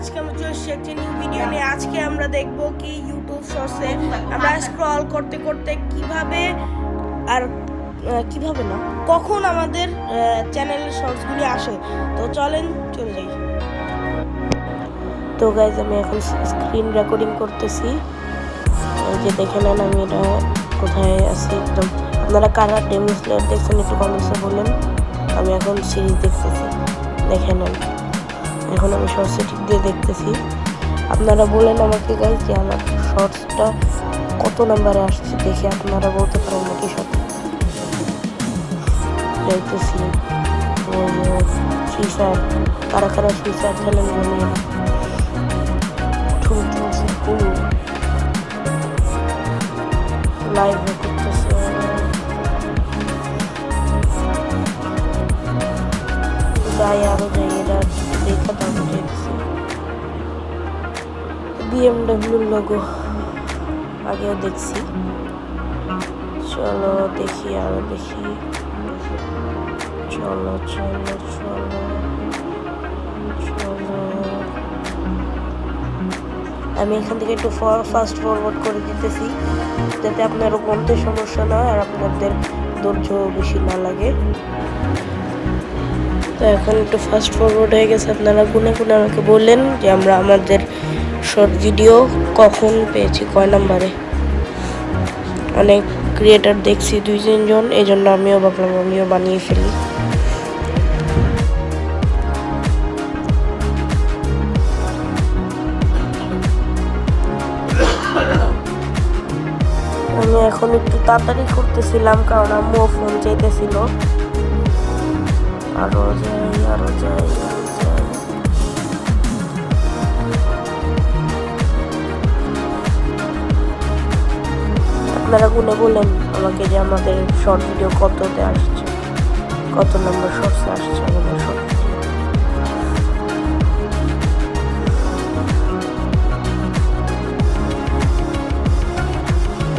আজকে আমরা চলে এসেছি একটি নিউ ভিডিও নিয়ে। আজকে আমরা দেখব কি ইউটিউব শর্টসে আমরা স্ক্রল করতে করতে কিভাবে আর কিভাবে না কখন আমাদের চ্যানেলের শর্টসগুলি আসে। তো চলেন চলে যাই। তো গাইজ আমি এখন স্ক্রিন রেকর্ডিং করতেছি। এই যে দেখে নেন আমি এটা কোথায় আছি একদম। আপনারা কারা ডেমো স্লেয়ার দেখছেন একটু কমেন্টসে বলেন। আমি এখন সিরিজ দেখতেছি, দেখে নেন। এখন আমি শর্ট সেটিং দিয়ে দেখতেছি। আপনারা বলেন আমাকে গাইজ যে আমার শর্টসটা কত নাম্বারে আসছে, দেখে আপনারা বলতে পারেন নাকি সাথে যাইতেছি। ফ্রি ফায়ার কারা কারা ফ্রি ফায়ার খেলেন বলেন। লাইভ করতেছে যাই আরো যাই, এটা দেখা দাম দেখছি। বিএমডব্লিউর লোগো আগেও দেখছি। চলো দেখি আরো দেখি। চলো চলো চলো চলো, আমি এখান থেকে একটু ফাস্ট ফরওয়ার্ড করে দিতেছি যাতে আপনার গন্তে সমস্যা না আর আপনাদের ধৈর্য বেশি না লাগে। তো এখন একটু ফাস্ট ফরওয়ার্ড হয়ে গেছে। আপনারা গুনে গুনে আমাকে বললেন যে আমরা আমাদের শর্ট ভিডিও কখন পেয়েছি, কয় নাম্বারে। অনেক ক্রিয়েটার দেখছি 2-3 জন, এই জন্য আমিও ভাবলাম আমিও বানিয়ে ফেলি। আমি এখন একটু তাড়াতাড়ি করতেছিলাম কারণ আম্মু ফোন চাইতেছিল। আরো যাই আরো যাই আরো যাই। আপনারা গুনে বলেন আমাকে যে আমাদের শর্ট ভিডিও কততে আসছে, কত নম্বর শর্টসে আসছে আমাদের শর্ট ভিডিও।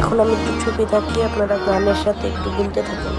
এখন আমি একটু ছবি থাকি, আপনারা গানের সাথে একটু গুনতে থাকেন।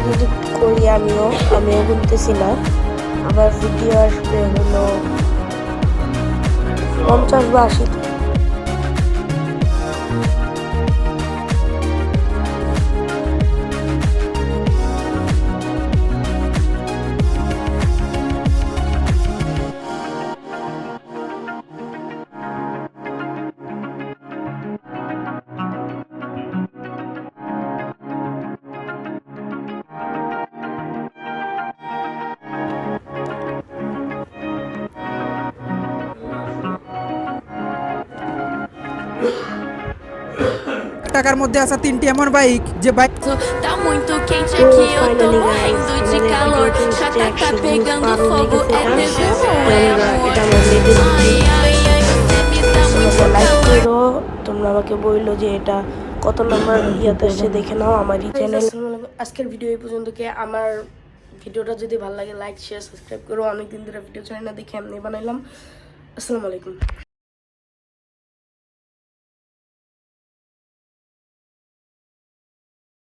প্রেডিক্ট করি আমিও গুনতেছি না। আবার ভিডিও আসবে হলো 50 বা 80। টাকার মধ্যে আসা 3টি এমন বাইক যে bike Tá muito quente aqui, eu tô morrendo de calor. Já tá pegando fogo, é তোমরা আমাকে বললো যে এটা কত নম্বর ইয়াতে আসছে দেখে নাও আমার এই চ্যানেল। আজকের ভিডিও এই পর্যন্ত। আমার ভিডিওটা যদি ভালো লাগে লাইক শেয়ার সাবস্ক্রাইব করো। অনেকদিন ধরে ভিডিও চাই না দেখে এমনি বানাইলাম। আসসালামু আলাইকুম।